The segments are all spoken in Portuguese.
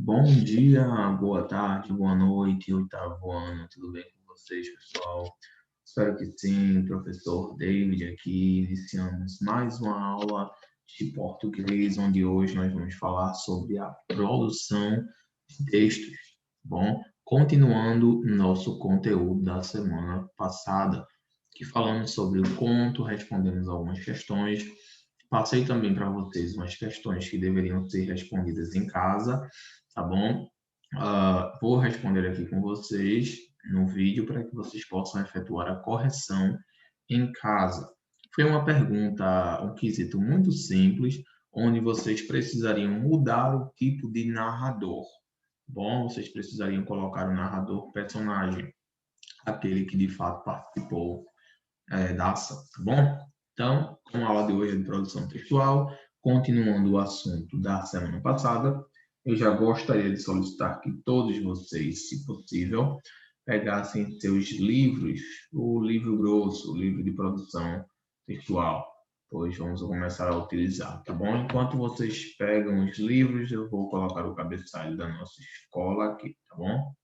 Bom dia, boa tarde, boa noite, oitavo ano, tudo bem com vocês, pessoal? Espero que sim, professor David aqui. Iniciamos mais uma aula de português, onde hoje nós vamos falar sobre a produção de textos, tá bom? Continuando nosso conteúdo da semana passada, que falamos sobre o conto, respondemos algumas questões, passei também para vocês umas questões que deveriam ser respondidas em casa, tá bom? Vou responder aqui com vocês no vídeo para que vocês possam efetuar a correção em casa. Foi uma pergunta, um quesito muito simples, onde vocês precisariam mudar o tipo de narrador. Bom, vocês precisariam colocar o narrador personagem, aquele que de fato participou da ação, tá bom? Então, com a aula de hoje é de produção textual, continuando o assunto da semana passada, eu já gostaria de solicitar que todos vocês, se possível, pegassem seus livros, o livro grosso, o livro de produção textual, pois vamos começar a utilizar, tá bom? Enquanto vocês pegam os livros, eu vou colocar o cabeçalho da nossa escola aqui, tá bom?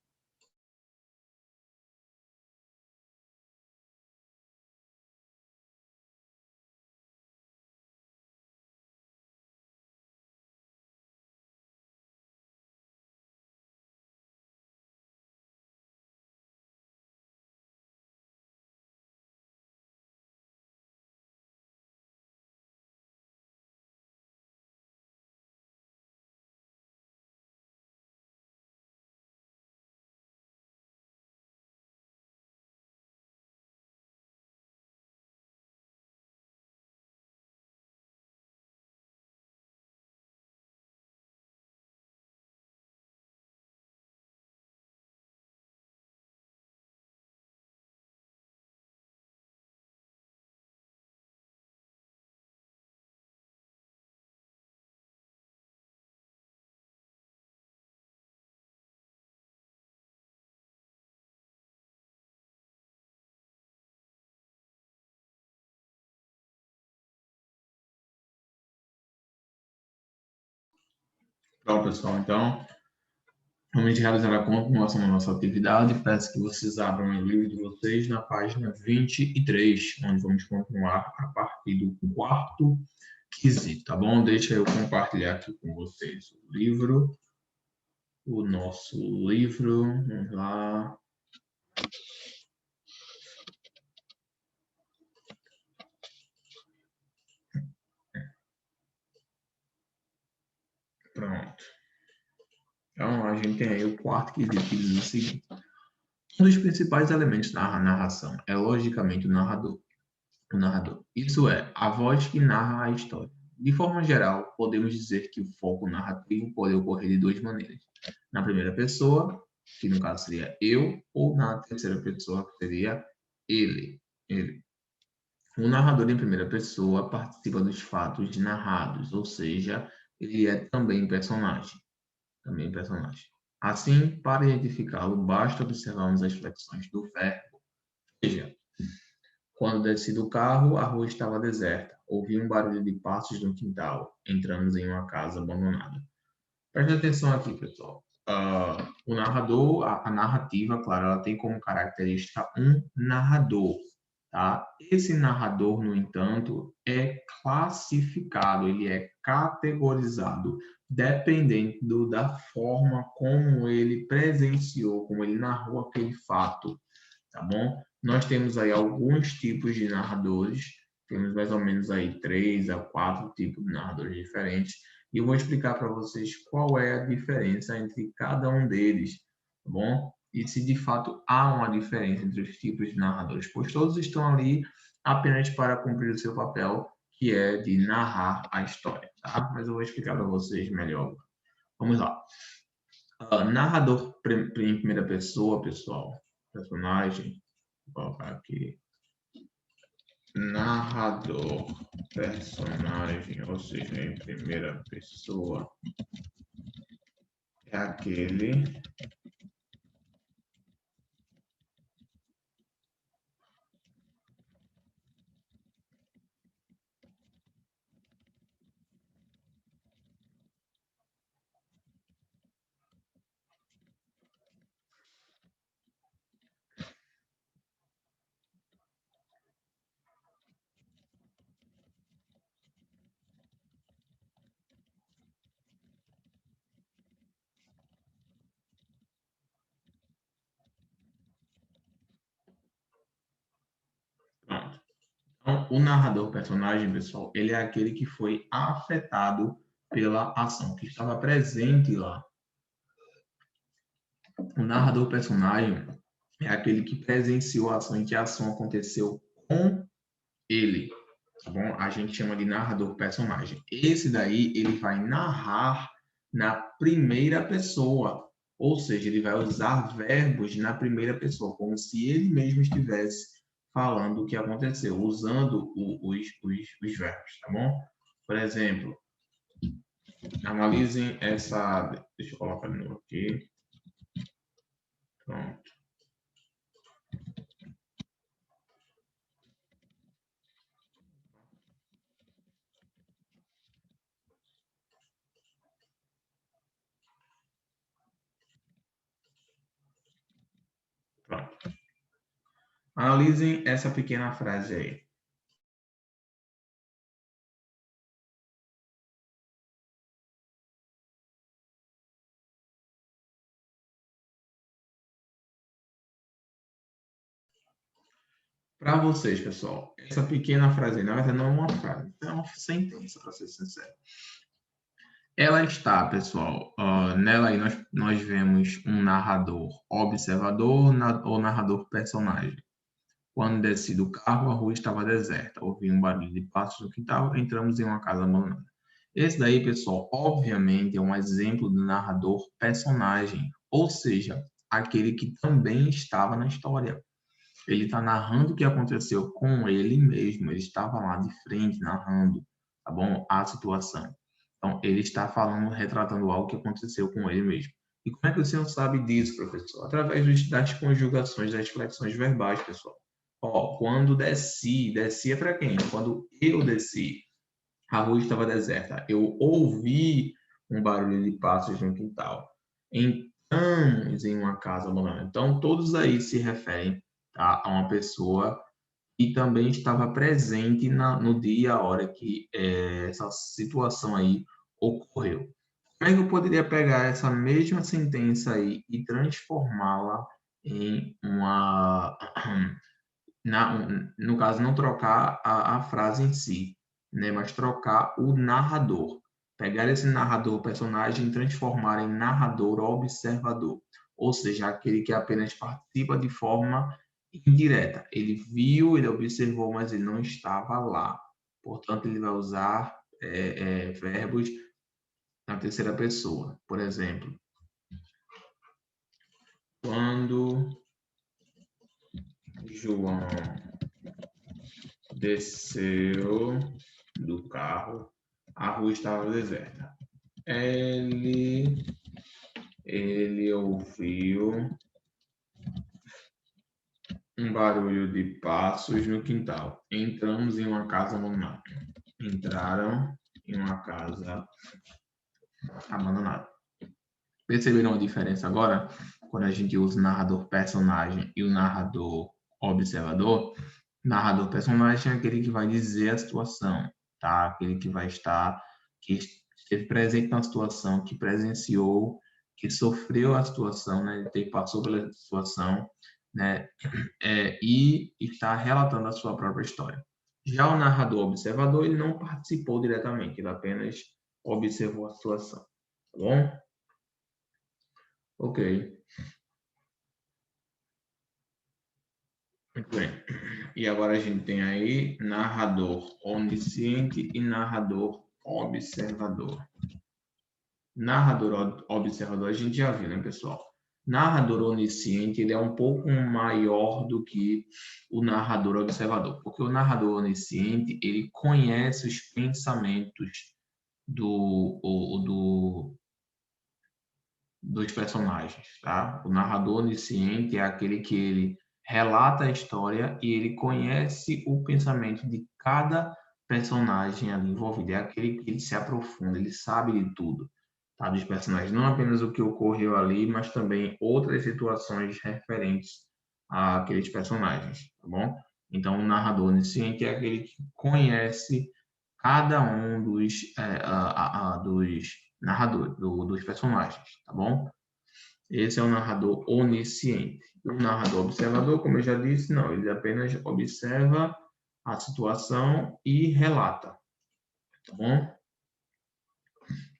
Pronto, pessoal, então vamos realizar a continuação da nossa atividade. Peço que vocês abram o livro de vocês na página 23, onde vamos continuar a partir do quarto quesito, tá bom? Deixa eu compartilhar aqui com vocês o livro, o nosso livro. Vamos lá. Pronto. Então, a gente tem aí o quarto quesito que diz o seguinte: um dos principais elementos da narração é, logicamente, o narrador. Isso é, a voz que narra a história. De forma geral, podemos dizer que o foco narrativo pode ocorrer de duas maneiras. Na primeira pessoa, que no caso seria eu, ou na terceira pessoa, que seria ele. O narrador em primeira pessoa participa dos fatos narrados, ou seja, ele é também personagem. Assim, para identificá-lo, basta observarmos as flexões do verbo. Veja, quando desci do carro, a rua estava deserta. Ouvi um barulho de passos no quintal. Entramos em uma casa abandonada. Preste atenção aqui, pessoal. O narrador, a narrativa, claro, ela tem como característica um narrador, tá? Esse narrador, no entanto, é classificado, ele é categorizado, dependendo da forma como ele presenciou, como ele narrou aquele fato, tá bom? Nós temos aí alguns tipos de narradores, temos mais ou menos aí 3 a 4 tipos de narradores diferentes, e eu vou explicar para vocês qual é a diferença entre cada um deles, tá bom? E se de fato há uma diferença entre os tipos de narradores, pois todos estão ali apenas para cumprir o seu papel, que é de narrar a história, tá? Mas eu vou explicar para vocês melhor. Vamos lá. Narrador em primeira pessoa, pessoal, personagem, vou colocar aqui, narrador, personagem, ou seja, em primeira pessoa, é aquele o narrador personagem, pessoal, ele é aquele que foi afetado pela ação, que estava presente lá. O narrador personagem é aquele que presenciou a ação, em que a ação aconteceu com ele, tá bom? A gente chama de narrador personagem. Esse daí, ele vai narrar na primeira pessoa, ou seja, ele vai usar verbos na primeira pessoa, como se ele mesmo estivesse falando o que aconteceu, usando os verbos, tá bom? Por exemplo, analisem essa... Deixa eu colocar de novo aqui. Pronto. Pronto. Analisem essa pequena frase aí. Para vocês, pessoal, essa pequena frase, na verdade, não é uma frase, é uma sentença, para ser sincero. Ela está, pessoal, nela aí nós vemos um narrador observador ou narrador personagem. Quando desci do carro, a rua estava deserta. Ouvi um barulho de passos no quintal, entramos em uma casa abandonada. Esse daí, pessoal, obviamente é um exemplo do narrador personagem, ou seja, aquele que também estava na história. Ele está narrando o que aconteceu com ele mesmo. Ele estava lá de frente, narrando, tá bom? A situação. Então, ele está falando, retratando algo que aconteceu com ele mesmo. E como é que o senhor sabe disso, professor? Através das conjugações, das flexões verbais, pessoal. Ó, quando desci é para quem? Quando eu desci, a rua estava deserta. Eu ouvi um barulho de passos no quintal. Entramos em uma casa abandonada. Então, todos aí se referem, tá, a uma pessoa que também estava presente no dia, a hora que essa situação aí ocorreu. Como é que eu poderia pegar essa mesma sentença aí e transformá-la em uma... no caso, não trocar a frase em si, né, mas trocar o narrador. Pegar esse narrador personagem e transformar em narrador observador, ou seja, aquele que apenas participa de forma indireta. Ele viu, ele observou, mas ele não estava lá. Portanto, ele vai usar verbos na terceira pessoa. Por exemplo, quando João desceu do carro, a rua estava deserta. Ele ouviu um barulho de passos no quintal. Entramos em uma casa abandonada. Entraram em uma casa abandonada. Perceberam a diferença agora? Quando a gente usa o narrador personagem e o narrador observador, narrador personagem é aquele que vai dizer a situação, tá? Aquele que vai estar, que esteve presente na situação, que presenciou, que sofreu a situação, né? Que passou pela situação, né? E está relatando a sua própria história. Já o narrador observador, ele não participou diretamente, ele apenas observou a situação, tá bom? Ok. Muito bem. E agora a gente tem aí narrador onisciente e narrador observador. Narrador observador a gente já viu, né, pessoal? Narrador onisciente, ele é um pouco maior do que o narrador observador, porque o narrador onisciente, ele conhece os pensamentos dos personagens, tá? O narrador onisciente é aquele que ele relata a história e ele conhece o pensamento de cada personagem ali envolvido. É aquele que ele se aprofunda, ele sabe de tudo, tá? Dos personagens, não apenas o que ocorreu ali, mas também outras situações referentes àqueles personagens, tá bom? Então, o narrador onisciente é aquele que conhece cada um dos narradores, dos personagens, tá bom? Esse é o narrador onisciente. O narrador observador, como eu já disse, não, ele apenas observa a situação e relata, tá bom?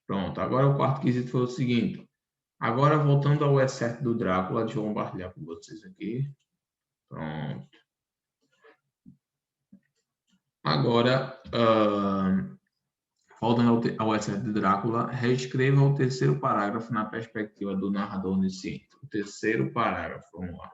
Pronto, agora o quarto quesito foi o seguinte. Agora, voltando ao excerto do Drácula, deixa eu compartilhar com vocês aqui. Pronto. Agora, voltando ao excerto do Drácula, reescreva o terceiro parágrafo na perspectiva do narrador onisciente. O terceiro parágrafo, vamos lá.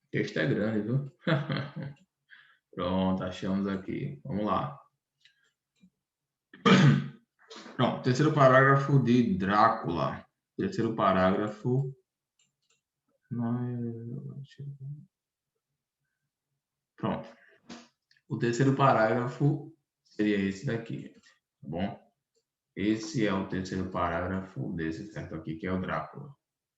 O texto é grande, viu? Pronto, achamos aqui. Vamos lá. Pronto, terceiro parágrafo de Drácula. Terceiro parágrafo. Pronto. O terceiro parágrafo seria esse daqui, tá bom? Esse é o terceiro parágrafo desse certo aqui, que é o Drácula.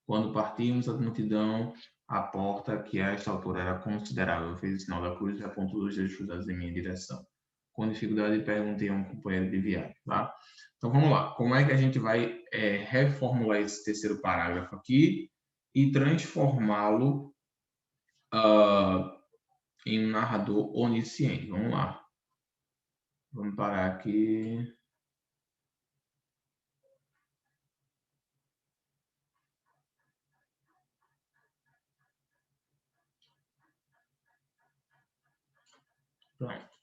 Quando partimos, a multidão, a porta, que a esta altura era considerável, fez o sinal da cruz e apontou os dedos cruzados em minha direção. Com dificuldade, perguntei a um companheiro de viagem, tá? Então, vamos lá. Como é que a gente vai reformular esse terceiro parágrafo aqui e transformá-lo em um narrador onisciente? Vamos lá. Vamos parar aqui. Pronto.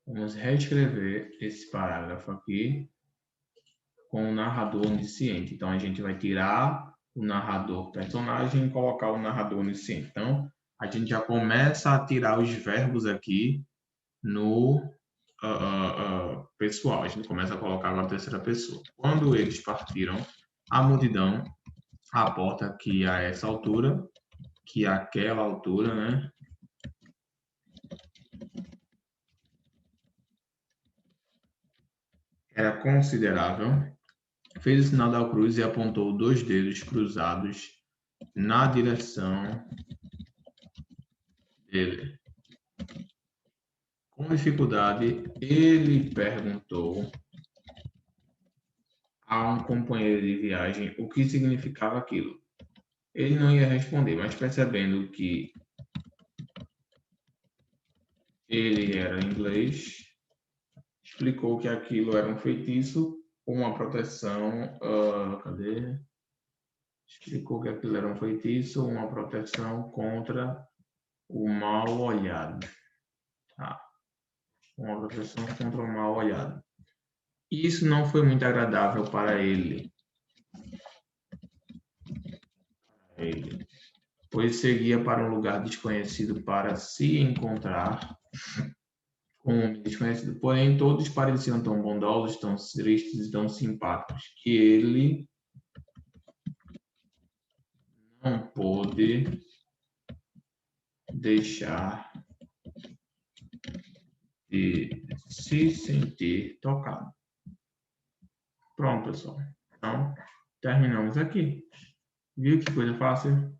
Vamos reescrever esse parágrafo aqui com o narrador onisciente. Então, a gente vai tirar o narrador personagem e colocar o narrador onisciente. Então, a gente já começa a tirar os verbos aqui no pessoal. A gente começa a colocar agora a terceira pessoa. Quando eles partiram, a multidão, a porta que a essa altura, que aquela altura, né? Era considerável. Fez o sinal da cruz e apontou 2 dedos cruzados na direção dele. Com dificuldade, ele perguntou a um companheiro de viagem o que significava aquilo. Ele não ia responder, mas percebendo que ele era inglês, explicou que aquilo era um feitiço ou uma proteção. Cadê? Explicou que aquilo era um feitiço ou uma proteção contra o mal olhado. Tá. Uma proteção contra o mal olhado. Isso não foi muito agradável para ele, pois seguia para um lugar desconhecido para se encontrar com um homem desconhecido. Porém, todos pareciam tão bondosos, tão tristes e tão simpáticos que ele não pôde deixar de se sentir tocado. Pronto, pessoal. Então, terminamos aqui. Viu que coisa fácil?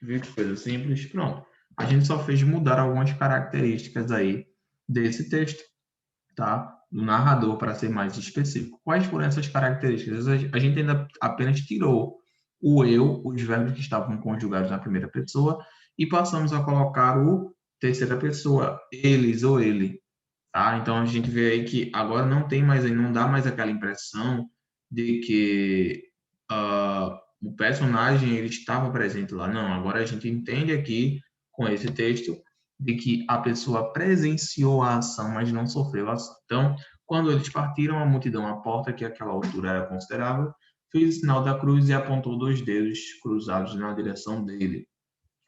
Viu que coisa simples? Pronto. A gente só fez mudar algumas características aí desse texto, tá? Do narrador, para ser mais específico. Quais foram essas características? A gente ainda apenas tirou o eu, os verbos que estavam conjugados na primeira pessoa, e passamos a colocar o terceira pessoa, eles ou ele. Tá? Então, a gente vê aí que agora não dá mais aquela impressão de que o personagem ele estava presente lá. Não, agora a gente entende aqui, com esse texto, de que a pessoa presenciou a ação, mas não sofreu a ação. Então, quando eles partiram, a multidão à porta, que àquela altura era considerável, fez o sinal da cruz e apontou 2 dedos cruzados na direção dele.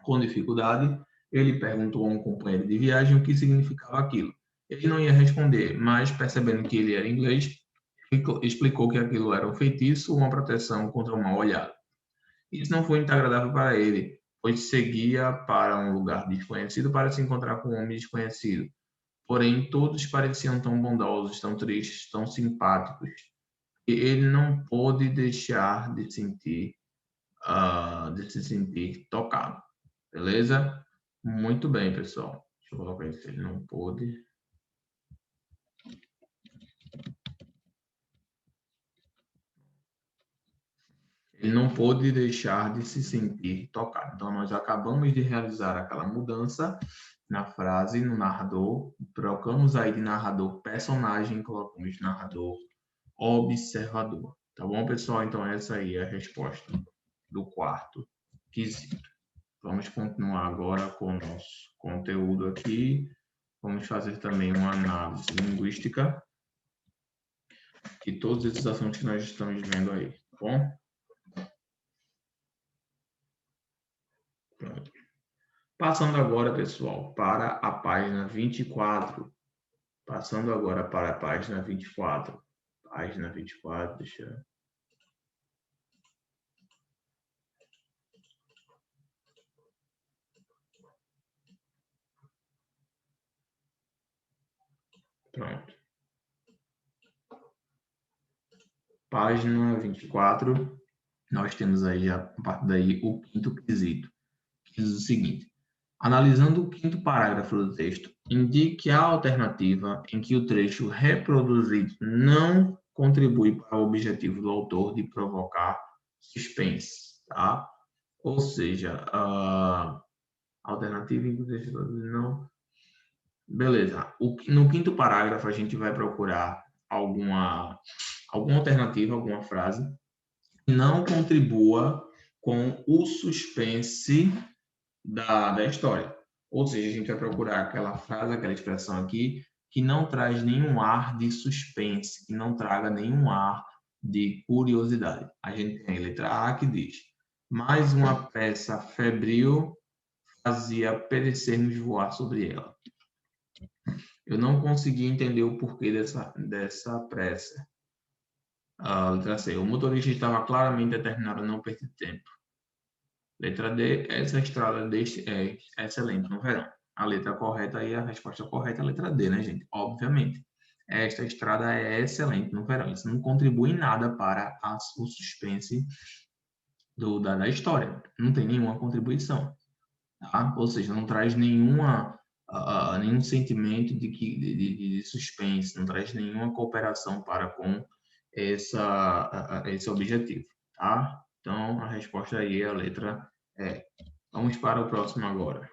Com dificuldade, ele perguntou a um companheiro de viagem o que significava aquilo. Ele não ia responder, mas percebendo que ele era inglês, explicou que aquilo era um feitiço ou uma proteção contra o mal olhado. Isso não foi muito agradável para ele, pois seguia para um lugar desconhecido para se encontrar com um homem desconhecido. Porém, todos pareciam tão bondosos, tão tristes, tão simpáticos, que ele não pôde deixar de se sentir tocado. Beleza? Muito bem, pessoal. Deixa eu colocar isso. Ele não pôde. Ele não pôde deixar de se sentir tocado. Então, nós acabamos de realizar aquela mudança na frase, no narrador. Trocamos aí de narrador personagem, colocamos narrador observador. Tá bom, pessoal? Então, essa aí é a resposta do quarto quesito. Vamos continuar agora com o nosso conteúdo aqui. Vamos fazer também uma análise linguística de todos esses assuntos que nós estamos vendo aí, tá bom? Pronto. Passando agora, pessoal, para a página 24. Passando agora para a página 24. Página 24, deixa eu... Pronto. Página 24, nós temos aí, a partir daí, o quinto quesito, que diz o seguinte: analisando o quinto parágrafo do texto, indique a alternativa em que o trecho reproduzido não contribui para o objetivo do autor de provocar suspense, tá? Ou seja, a alternativa em que o trecho reproduzido não... Beleza. No quinto parágrafo, a gente vai procurar alguma alternativa, alguma frase que não contribua com o suspense da história. Ou seja, a gente vai procurar aquela frase, aquela expressão aqui, que não traz nenhum ar de suspense, que não traga nenhum ar de curiosidade. A gente tem a letra A que diz: mais uma peça febril fazia perecermos voar sobre ela. Eu não consegui entender o porquê dessa pressa. Letra C. O motorista estava claramente determinado a não perder tempo. Letra D. Essa estrada é excelente no verão. A letra correta aí, a resposta correta é a letra D, né, gente? Obviamente. Esta estrada é excelente no verão. Isso não contribui em nada para o suspense da história. Não tem nenhuma contribuição. Tá? Ou seja, não traz nenhum sentimento de suspense, não traz nenhuma cooperação para com esse objetivo, tá? Então, a resposta aí é a letra E. Vamos para o próximo agora.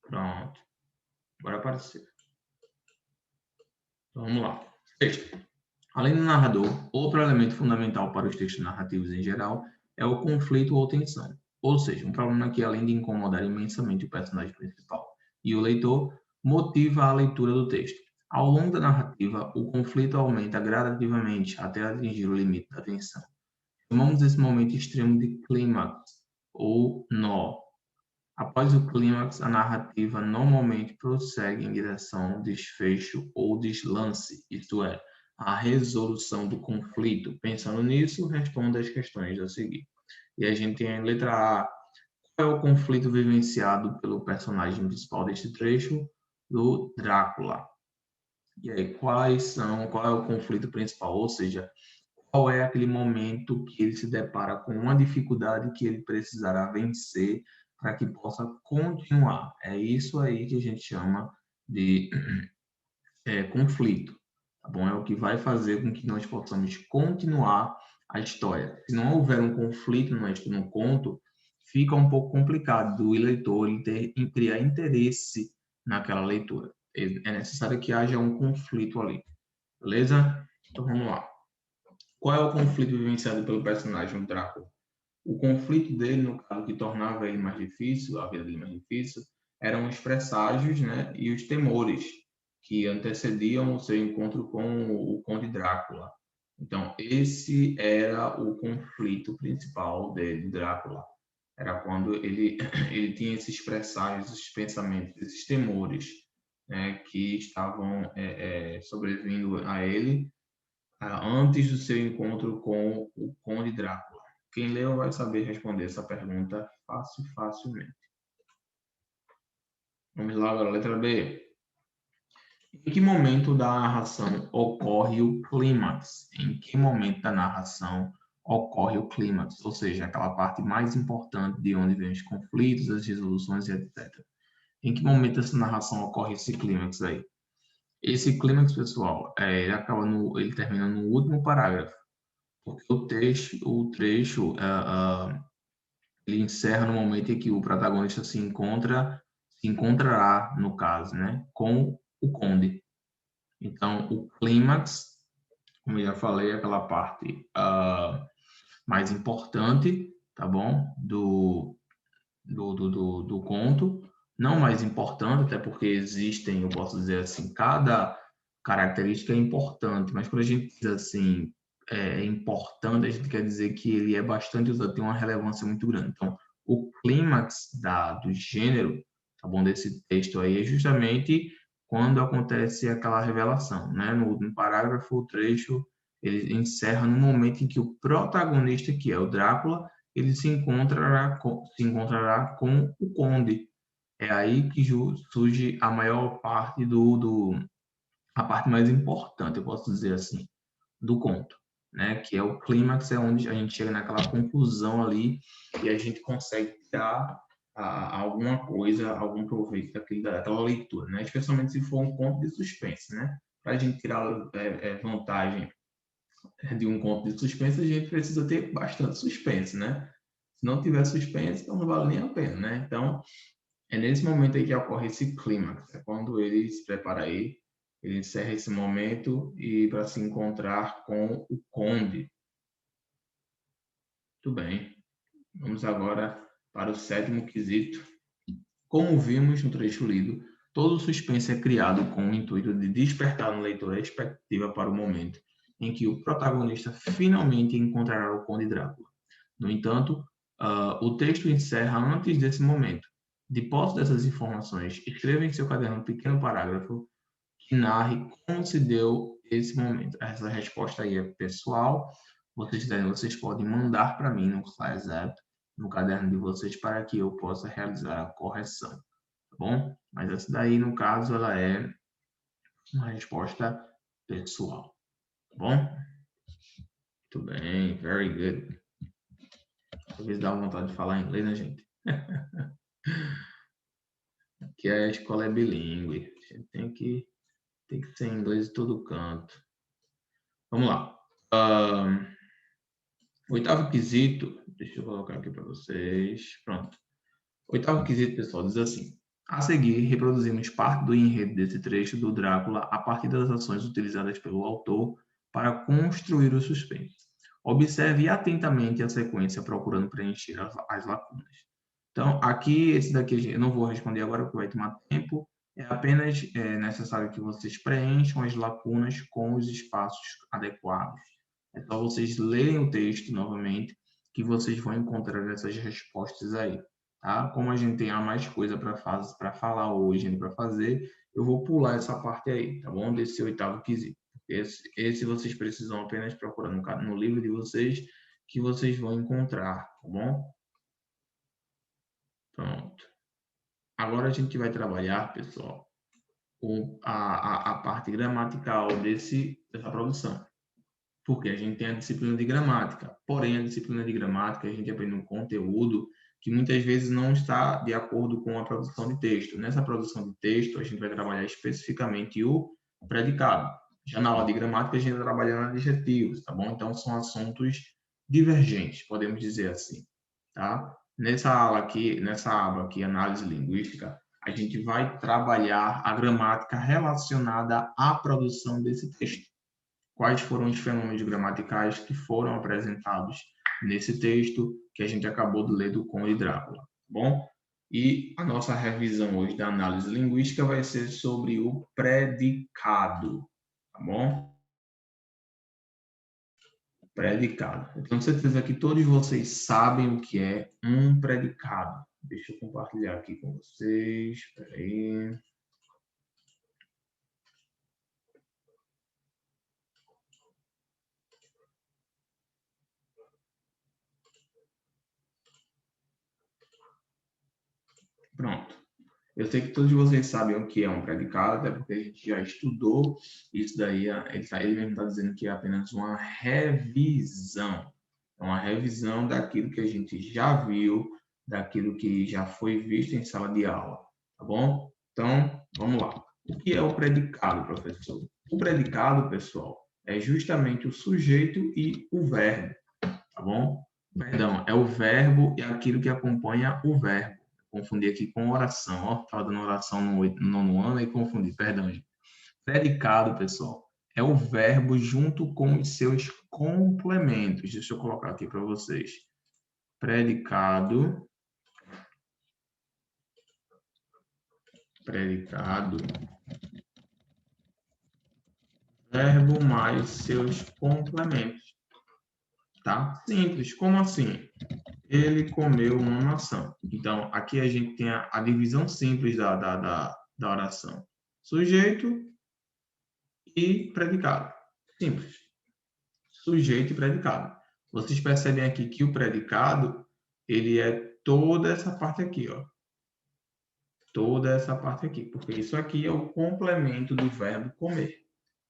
Pronto. Agora apareceu. Então, vamos lá. Texto. Além do narrador, outro elemento fundamental para os textos narrativos em geral é o conflito ou tensão. Ou seja, um problema que, além de incomodar imensamente o personagem principal e o leitor, motiva a leitura do texto. Ao longo da narrativa, o conflito aumenta gradativamente até atingir o limite da tensão. Chamamos esse momento extremo de clímax ou nó. Após o clímax, a narrativa normalmente prossegue em direção ao desfecho ou deslance, isto é, a resolução do conflito. Pensando nisso, responda as questões a seguir. E a gente tem a letra A. Qual é o conflito vivenciado pelo personagem principal deste trecho? Do Drácula. E aí, qual é o conflito principal? Ou seja, qual é aquele momento que ele se depara com uma dificuldade que ele precisará vencer para que possa continuar? É isso aí que a gente chama de conflito, tá bom? É o que vai fazer com que nós possamos continuar a história. Se não houver um conflito no conto, fica um pouco complicado do leitor criar interesse naquela leitura. É necessário que haja um conflito ali, beleza? Então vamos lá. Qual é o conflito vivenciado pelo personagem Drácula? O conflito dele, no caso, que tornava ele mais difícil, a vida dele mais difícil, eram os presságios, né, e os temores. que antecediam o seu encontro com o Conde Drácula. Então, esse era o conflito principal de Drácula. Era quando ele tinha esses presságios, esses pensamentos, esses temores, né, que estavam sobrevindo a ele antes do seu encontro com o Conde Drácula. Quem leu vai saber responder essa pergunta facilmente. Vamos lá agora, letra B. Em que momento da narração ocorre o clímax? Em que momento da narração ocorre o clímax? Ou seja, aquela parte mais importante de onde vem os conflitos, as resoluções e etc. Em que momento dessa narração ocorre esse clímax aí? Esse clímax, pessoal, ele termina no último parágrafo, porque o trecho ele encerra no momento em que o protagonista se encontrará, no caso, né, com o conde. Então, o clímax, como eu já falei, é aquela parte mais importante, tá bom? Do conto. Não mais importante, até porque existem, eu posso dizer assim, cada característica é importante, mas quando a gente diz assim, é importante, a gente quer dizer que ele é bastante usado, tem uma relevância muito grande. Então, o clímax do gênero, tá bom, desse texto aí, é justamente quando acontece aquela revelação, né? No último parágrafo, o trecho, ele encerra no momento em que o protagonista, que é o Drácula, ele se encontrará com o conde. É aí que surge a maior parte a parte mais importante, eu posso dizer assim, do conto, né? Que é o clímax, é onde a gente chega naquela conclusão ali e a gente consegue tirar alguma coisa, algum proveito daquela leitura, né? Especialmente se for um conto de suspense, né? Para a gente tirar vantagem de um conto de suspense, a gente precisa ter bastante suspense, né? Se não tiver suspense, então não vale nem a pena, né? Então, é nesse momento aí que ocorre esse clímax, é quando ele se prepara aí, ele encerra esse momento e para se encontrar com o conde. Muito bem. Vamos agora para o sétimo quesito. Como vimos no trecho lido, todo suspense é criado com o intuito de despertar no leitor a expectativa para o momento em que o protagonista finalmente encontrará o Conde Drácula. No entanto, o texto encerra antes desse momento. De posse dessas informações, escreva em seu caderno um pequeno parágrafo que narre como se deu esse momento. Essa resposta aí é pessoal. Vocês podem mandar para mim no ClassApp, no caderno de vocês, para que eu possa realizar a correção, tá bom? Mas essa daí, no caso, ela é uma resposta pessoal, tá bom? Muito bem, very good. Às vezes dá vontade de falar inglês, né, gente? Aqui a escola é bilíngue. A gente tem que ser inglês em todo canto. Vamos lá. Oitavo quesito. Deixa eu colocar aqui para vocês. Pronto. Oitavo quesito, pessoal, diz assim. A seguir, reproduzimos parte do enredo desse trecho do Drácula a partir das ações utilizadas pelo autor para construir o suspense. Observe atentamente a sequência procurando preencher as lacunas. Então, aqui, esse daqui eu não vou responder agora porque vai tomar tempo. É apenas necessário que vocês preencham as lacunas com os espaços adequados. É só vocês lerem o texto novamente que vocês vão encontrar essas respostas aí. Tá? Como a gente tem mais coisa para falar hoje, para fazer, eu vou pular essa parte aí, tá bom? Desse oitavo quesito. Esse vocês precisam apenas procurar no livro de vocês que vocês vão encontrar, tá bom? Pronto. Agora a gente vai trabalhar, pessoal, a parte gramatical dessa produção. Porque a gente tem a disciplina de gramática. Porém, a disciplina de gramática, a gente aprende um conteúdo que muitas vezes não está de acordo com a produção de texto. Nessa produção de texto, a gente vai trabalhar especificamente o predicado. Já na aula de gramática, a gente vai trabalhar adjetivos, tá bom? Então, são assuntos divergentes, podemos dizer assim, tá? Nessa aba aqui, análise linguística, a gente vai trabalhar a gramática relacionada à produção desse texto. Quais foram os fenômenos gramaticais que foram apresentados nesse texto que a gente acabou de ler do Conde Drácula, tá bom? E a nossa revisão hoje da análise linguística vai ser sobre o predicado, tá bom? Predicado. Eu tenho certeza que todos vocês sabem o que é um predicado. Deixa eu compartilhar aqui com vocês. Espera aí. Pronto. Eu sei que todos vocês sabem o que é um predicado, até porque a gente já estudou isso daí. Ele mesmo está dizendo que é apenas uma revisão. É uma revisão daquilo que a gente já viu, daquilo que já foi visto em sala de aula, tá bom? Então, vamos lá. O que é o predicado, professor? O predicado, pessoal, é justamente o sujeito e o verbo, tá bom? Perdão, é o verbo e aquilo que acompanha o verbo. Confundi aqui com oração, ó. Estava dando oração no nono ano e confundi, perdão, gente. Predicado, pessoal, é o verbo junto com os seus complementos. Deixa eu colocar aqui para vocês. Predicado, verbo mais seus complementos, tá? Simples, como assim? Ele comeu uma maçã. Então, aqui a gente tem a divisão simples da oração. Sujeito e predicado. Simples. Sujeito e predicado. Vocês percebem aqui que o predicado, ele é toda essa parte aqui, ó. Toda essa parte aqui, porque isso aqui é o complemento do verbo comer,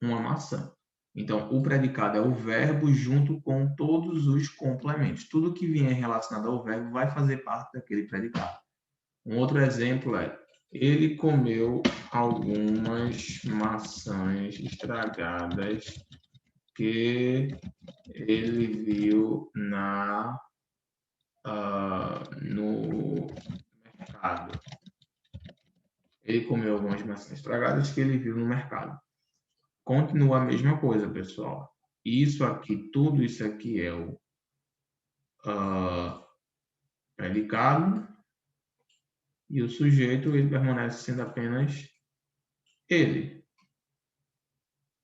uma maçã. Então, o predicado é o verbo junto com todos os complementos. Tudo que vier relacionado ao verbo vai fazer parte daquele predicado. Um outro exemplo é: ele comeu algumas maçãs estragadas que ele viu no mercado. Ele comeu algumas maçãs estragadas que ele viu no mercado. Continua a mesma coisa, pessoal. Isso aqui, tudo isso aqui é o predicado e o sujeito, ele permanece sendo apenas ele,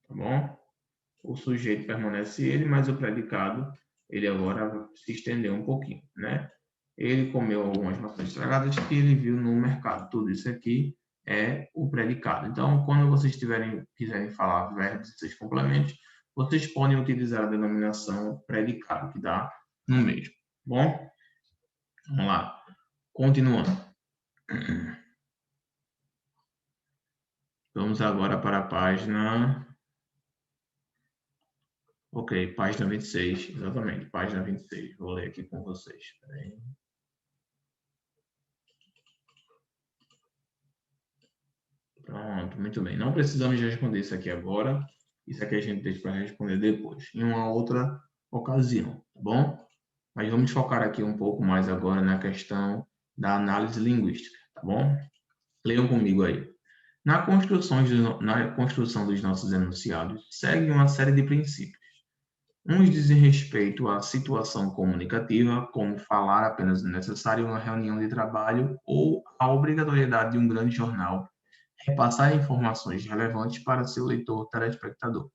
tá bom? O sujeito permanece ele, mas o predicado, ele agora se estendeu um pouquinho, né? Ele comeu algumas maçãs estragadas que ele viu no mercado. Tudo isso aqui é o predicado. Então, quando vocês quiserem falar verbos e seus complementos, vocês podem utilizar a denominação predicado, que dá no mesmo. Bom, vamos lá. Continuando. Vamos agora para a página... Ok, página 26, exatamente, página 26. Vou ler aqui com vocês. Peraí. Pronto, muito bem. Não precisamos responder isso aqui agora. Isso aqui a gente deixa para responder depois, em uma outra ocasião, tá bom? Mas vamos focar aqui um pouco mais agora na questão da análise linguística, tá bom? Leiam comigo aí. Na construção dos nossos enunciados, segue uma série de princípios. Uns dizem respeito à situação comunicativa, como falar apenas o necessário em uma reunião de trabalho ou a obrigatoriedade de um grande jornal repassar informações relevantes para seu leitor telespectador.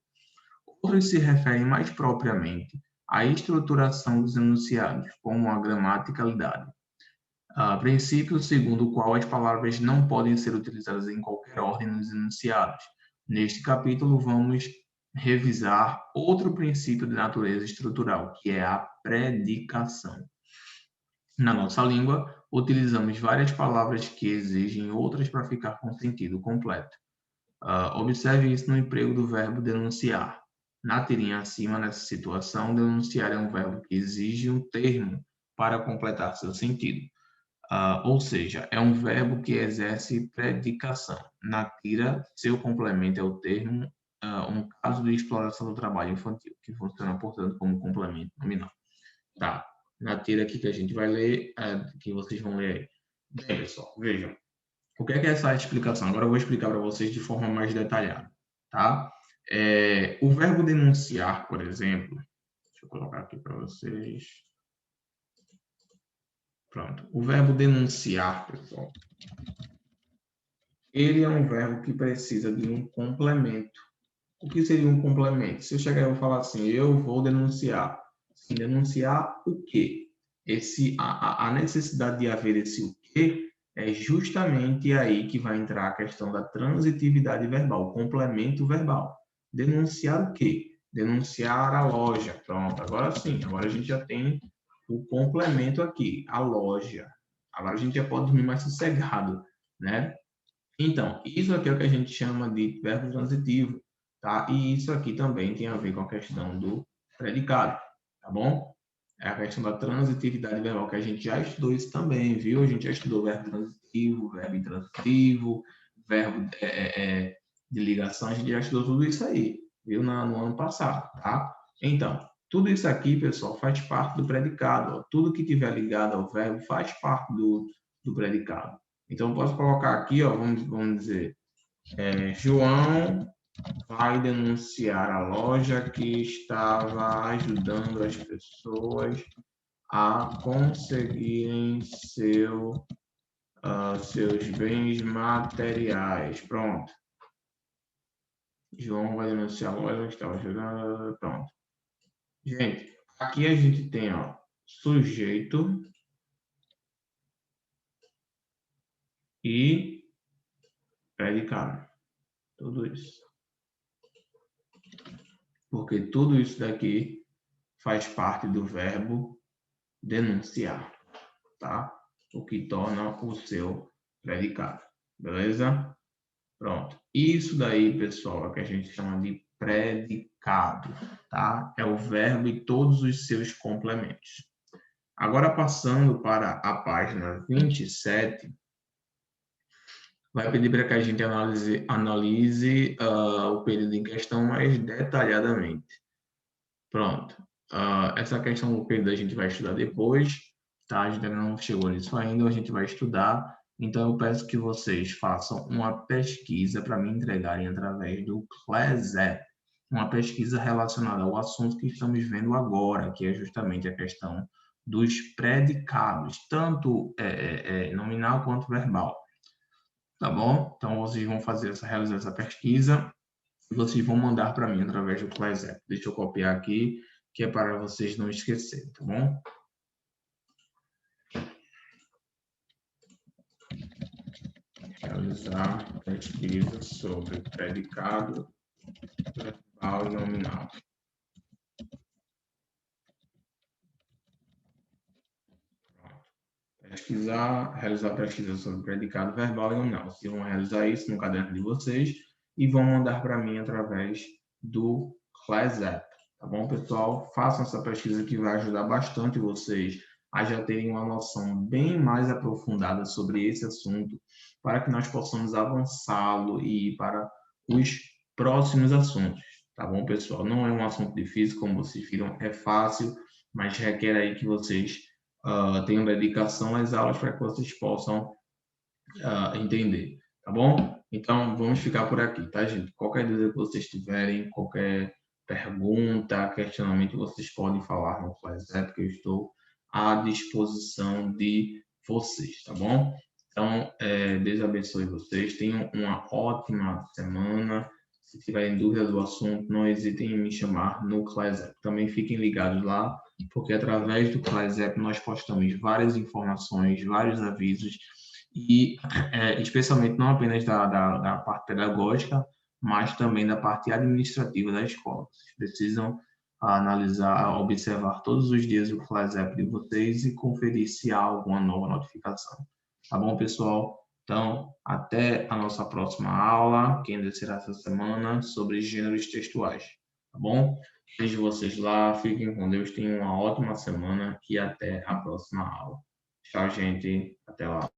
Outros se referem mais propriamente à estruturação dos enunciados, como a gramaticalidade, princípio segundo o qual as palavras não podem ser utilizadas em qualquer ordem nos enunciados. Neste capítulo, vamos revisar outro princípio de natureza estrutural, que é a predicação. Na nossa língua, utilizamos várias palavras que exigem outras para ficar com sentido completo. Observe isso no emprego do verbo denunciar. Na tirinha acima, nessa situação, denunciar é um verbo que exige um termo para completar seu sentido. Ou seja, é um verbo que exerce predicação. Na tira, seu complemento é o termo, um caso de exploração do trabalho infantil, que funciona, portanto, como complemento nominal. Tá. Na tira aqui que a gente vai ler, que vocês vão ler aí. Bem, pessoal, vejam. O que é essa explicação? Agora eu vou explicar para vocês de forma mais detalhada, tá? O verbo denunciar, por exemplo, deixa eu colocar aqui para vocês. Pronto. O verbo denunciar, pessoal, ele é um verbo que precisa de um complemento. O que seria um complemento? Se eu chegar e eu falar assim, eu vou denunciar. Sim, denunciar o quê? A necessidade de haver esse o quê é justamente aí que vai entrar a questão da transitividade verbal, o complemento verbal. Denunciar o quê? Denunciar a loja. Pronto, agora sim, agora a gente já tem o complemento aqui, a loja. Agora a gente já pode dormir mais sossegado, né? Então, isso aqui é o que a gente chama de verbo transitivo, tá? E isso aqui também tem a ver com a questão do predicado, tá bom? É a questão da transitividade verbal, que a gente já estudou isso também, viu? A gente já estudou verbo transitivo, verbo intransitivo, verbo de ligação, a gente já estudou tudo isso aí, viu? No ano passado, tá? Então, tudo isso aqui, pessoal, faz parte do predicado. Ó. Tudo que tiver ligado ao verbo faz parte do predicado. Então, eu posso colocar aqui, ó, vamos dizer, João vai denunciar a loja que estava ajudando as pessoas a conseguirem seus bens materiais. Pronto. João vai denunciar a loja que estava ajudando. Pronto. Gente, aqui a gente tem, ó, sujeito e predicado. Tudo isso. Porque tudo isso daqui faz parte do verbo denunciar, tá? O que torna o seu predicado, beleza? Pronto. Isso daí, pessoal, é o que a gente chama de predicado, tá? É o verbo e todos os seus complementos. Agora, passando para a página 27, vai pedir para que a gente analise o período em questão mais detalhadamente. Pronto. Essa questão do período a gente vai estudar depois, tá? A gente ainda não chegou nisso ainda, a gente vai estudar. Então, eu peço que vocês façam uma pesquisa para me entregarem através do Class App, uma pesquisa relacionada ao assunto que estamos vendo agora, que é justamente a questão dos predicados, tanto nominal quanto verbal. Tá bom? Então, vocês vão realizar essa pesquisa e vocês vão mandar para mim através do Class App. Deixa eu copiar aqui, que é para vocês não esquecerem, tá bom? Realizar pesquisa sobre predicado verbal e nominal. Realizar pesquisa sobre predicado verbal e nominal. Vocês vão realizar isso no caderno de vocês e vão mandar para mim através do Class App. Tá bom, pessoal? Façam essa pesquisa que vai ajudar bastante vocês a já terem uma noção bem mais aprofundada sobre esse assunto, para que nós possamos avançá-lo e ir para os próximos assuntos. Tá bom, pessoal? Não é um assunto difícil, como vocês viram, é fácil, mas requer aí que vocês tenham dedicação às aulas para que vocês possam entender, tá bom? Então, vamos ficar por aqui, tá, gente? Qualquer dúvida que vocês tiverem, qualquer pergunta, questionamento, vocês podem falar no Class App, que eu estou à disposição de vocês, tá bom? Então, Deus abençoe vocês, tenham uma ótima semana. Se tiverem dúvida do assunto, não hesitem em me chamar no Class App. Também fiquem ligados lá, porque através do Class App nós postamos várias informações, vários avisos, e especialmente não apenas da parte pedagógica, mas também da parte administrativa da escola. Vocês precisam analisar, observar todos os dias o Class App de vocês e conferir se há alguma nova notificação. Tá bom, pessoal? Então, até a nossa próxima aula, que ainda será essa semana, sobre gêneros textuais. Tá bom? Vejo vocês lá, fiquem com Deus, tenham uma ótima semana e até a próxima aula. Tchau, gente. Até lá.